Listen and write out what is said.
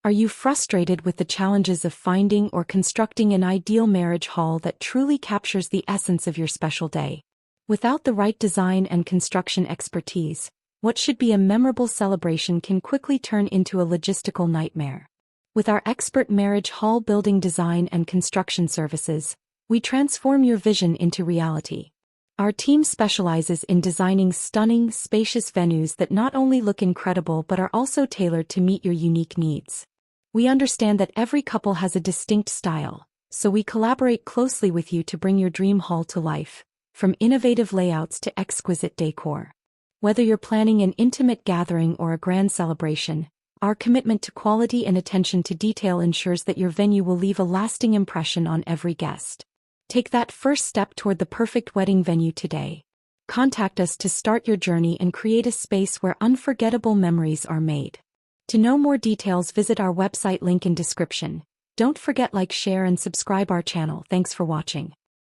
Are you frustrated with the challenges of finding or constructing an ideal marriage hall that truly captures the essence of your special day? Without the right design and construction expertise, what should be a memorable celebration can quickly turn into a logistical nightmare. With our expert marriage hall building design and construction services, we transform your vision into reality. Our team specializes in designing stunning, spacious venues that not only look incredible but are also tailored to meet your unique needs. We understand that every couple has a distinct style, so we collaborate closely with you to bring your dream hall to life, from innovative layouts to exquisite decor. Whether you're planning an intimate gathering or a grand celebration, our commitment to quality and attention to detail ensures that your venue will leave a lasting impression on every guest. Take that first step toward the perfect wedding venue today. Contact us to start your journey and create a space where unforgettable memories are made. To know more details, visit our website, link in description. Don't forget, like, share and subscribe our channel. Thanks for watching.